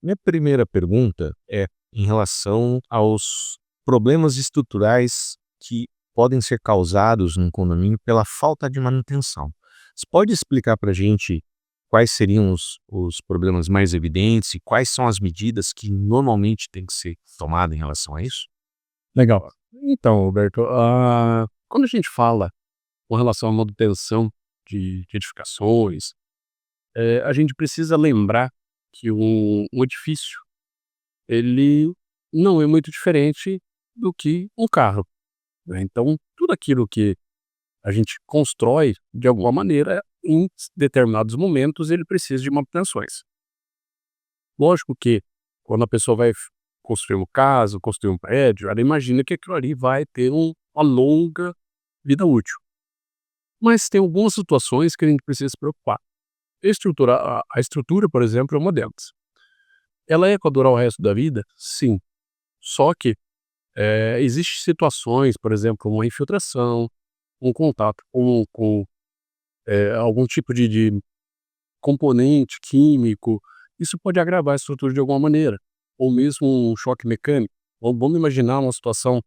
Minha primeira pergunta é em relação aos problemas estruturais que podem ser causados num condomínio pela falta de manutenção. Você pode explicar para a gente quais seriam os problemas mais evidentes e quais são as medidas que normalmente têm que ser tomadas em relação a isso? Legal. Então, Roberto, quando a gente fala com relação à manutenção de edificações, a gente precisa lembrar que um edifício, ele não é muito diferente do que um carro, né. Então, tudo aquilo que a gente constrói, de alguma maneira, em determinados momentos, ele precisa de manutenções. Lógico que quando a pessoa vai construir uma casa, construir um prédio, ela imagina que aquilo ali vai ter uma longa vida útil. Mas tem algumas situações que a gente precisa se preocupar. A estrutura, por exemplo, é uma delas. Ela é para durar o resto da vida? Sim. Só que existem situações, por exemplo, uma infiltração, um contato com algum tipo de componente químico, isso pode agravar a estrutura de alguma maneira, ou mesmo um choque mecânico. Vamos imaginar uma situação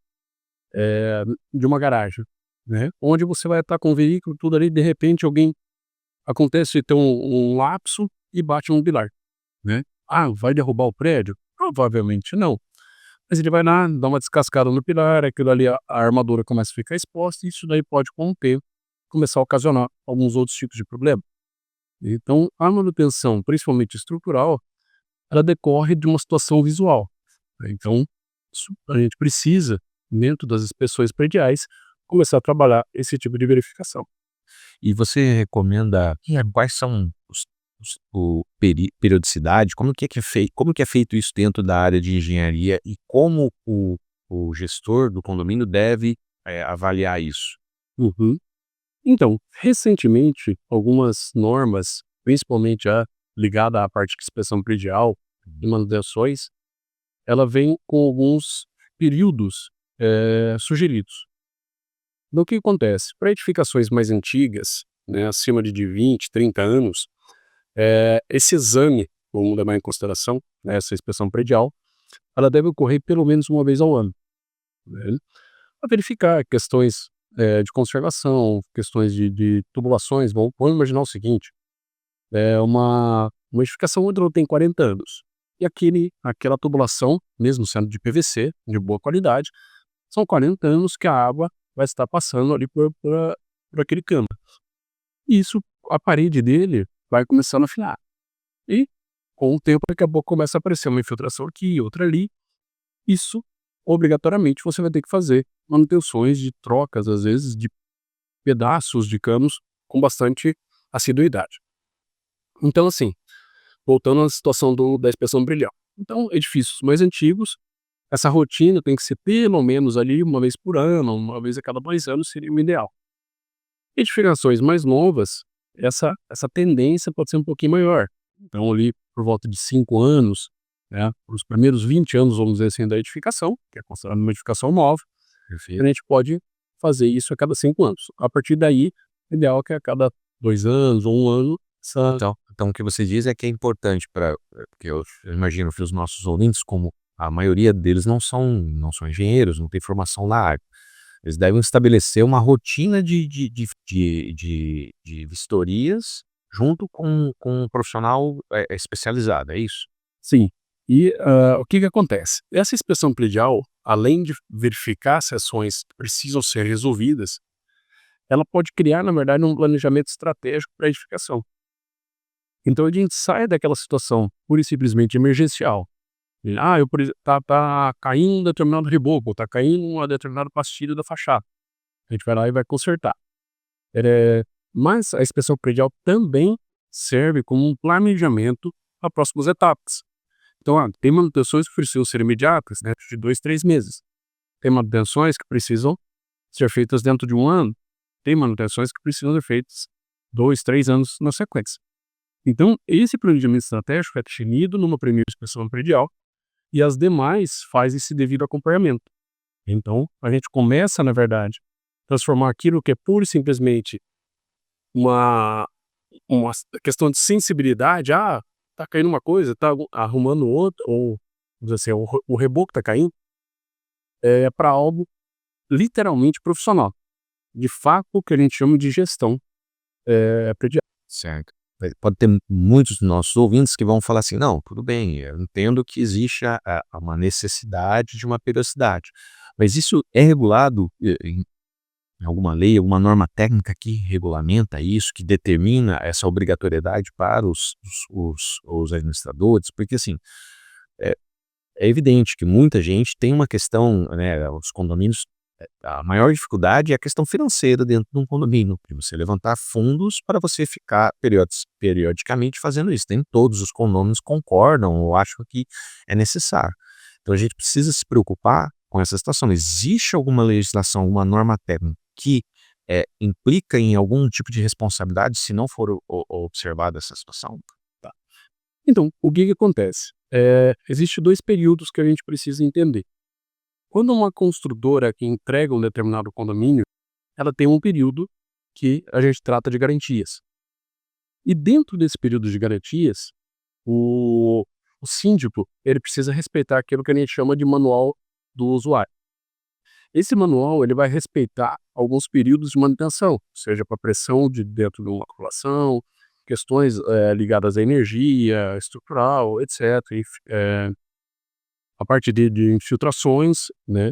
de uma garagem, né, onde você vai estar com o veículo tudo ali, de repente alguém acontece de ter um lapso e bate num pilar, né. Ah, vai derrubar o prédio? Provavelmente não, mas ele vai lá, dá uma descascada no pilar, aquilo ali a armadura começa a ficar exposta e isso daí pode com o tempo começar a ocasionar alguns outros tipos de problema. Então a manutenção, principalmente estrutural, ela decorre de uma situação visual, né. Então, a gente precisa, dentro das inspeções prediais, começar a trabalhar esse tipo de verificação. E você recomenda quais são periodicidade, como que é feito isso dentro da área de engenharia e como o gestor do condomínio deve, avaliar isso? Uhum. Então, recentemente, algumas normas, principalmente a ligada à parte de inspeção predial e manutenções, ela vem com alguns períodos sugeridos. Então, o que acontece? Para edificações mais antigas, né, acima de 20, 30 anos, esse exame, vamos levar em consideração, né, essa inspeção predial, ela deve ocorrer pelo menos uma vez ao ano, né, para verificar questões de conservação, questões de tubulações. Vamos imaginar o seguinte: uma edificação onde ela tem 40 anos, e aquela tubulação, mesmo sendo de PVC, de boa qualidade, são 40 anos que a água vai estar passando ali por aquele cano. E isso, a parede dele vai começando a afinar. E, com o tempo, daqui a pouco começa a aparecer uma infiltração aqui, outra ali. Isso, obrigatoriamente, você vai ter que fazer manutenções de trocas, às vezes, de pedaços de canos com bastante assiduidade. Então, assim, voltando à situação da inspeção brilhante. Então, edifícios mais antigos, essa rotina tem que ser pelo menos ali uma vez por ano, uma vez a cada 2 anos seria o ideal. Edificações mais novas, essa tendência pode ser um pouquinho maior. Então, ali por volta de 5 anos, né, os primeiros 20 anos, vamos dizer assim, da edificação, que é considerada uma edificação nova, a Perfeito. gente pode fazer isso a cada 5 anos. A partir daí, o ideal é que a cada 2 anos ou 1 ano, essa. Então o que você diz é que é importante porque eu imagino que os nossos ouvintes, como a maioria deles não são engenheiros, não tem formação na área. Eles devem estabelecer uma rotina de vistorias junto com um profissional, especializado, é isso? Sim. E, o que que acontece? Essa inspeção predial, além de verificar se ações precisam ser resolvidas, ela pode criar, na verdade, um planejamento estratégico para a edificação. Então a gente sai daquela situação pura e simplesmente emergencial. Eu por exe tá caindo um determinado reboco, tá caindo uma determinada pastilha da fachada. A gente vai lá e vai consertar. Mas a inspeção predial também serve como um planejamento para próximas etapas. Então, tem manutenções que precisam ser imediatas, dentro de 2, 3 meses. Tem manutenções que precisam ser feitas dentro de 1 ano. Tem manutenções que precisam ser feitas 2, 3 anos na sequência. Então, esse planejamento estratégico é definido numa primeira inspeção predial e as demais faz esse devido acompanhamento. Então, a gente começa, na verdade, transformar aquilo que é pura e simplesmente uma questão de sensibilidade. tá caindo uma coisa, tá arrumando outra, ou, vamos dizer assim, o reboco tá caindo, é para algo literalmente profissional. De fato, o que a gente chama de gestão, predial. Certo. Pode ter muitos dos nossos ouvintes que vão falar assim: "Não, tudo bem, eu entendo que existe uma necessidade de uma periodicidade, mas isso é regulado, em alguma lei, alguma norma técnica que regulamenta isso, que determina essa obrigatoriedade para os administradores?" Porque assim, é é evidente que muita gente tem uma questão, né, os condomínios, a maior dificuldade é a questão financeira dentro de um condomínio, de você levantar fundos para você ficar periodicamente fazendo isso. Nem todos os condomínios concordam ou acham que é necessário. Então a gente precisa se preocupar com essa situação. Existe alguma legislação, alguma norma técnica que implica em algum tipo de responsabilidade se não for observada essa situação? Tá. Então, o que que acontece? Existe 2 períodos que a gente precisa entender. Quando uma construtora que entrega um determinado condomínio, ela tem um período que a gente trata de garantias. E dentro desse período de garantias, o o síndico, ele precisa respeitar aquilo que a gente chama de manual do usuário. Esse manual, ele vai respeitar alguns períodos de manutenção, seja para pressão de dentro de uma acumulação, questões, ligadas à energia estrutural, etcétera, a parte de infiltrações, né.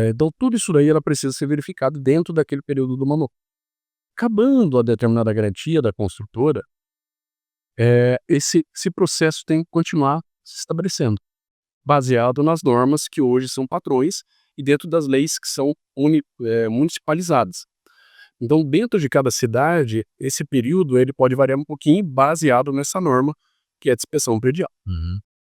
Então tudo isso daí ela precisa ser verificado dentro daquele período do manual. Acabando a determinada garantia da construtora, esse processo tem que continuar se estabelecendo, baseado nas normas que hoje são padrões e dentro das leis que são municipalizadas. Então, dentro de cada cidade, esse período ele pode variar um pouquinho baseado nessa norma, que é de inspeção predial. Uhum.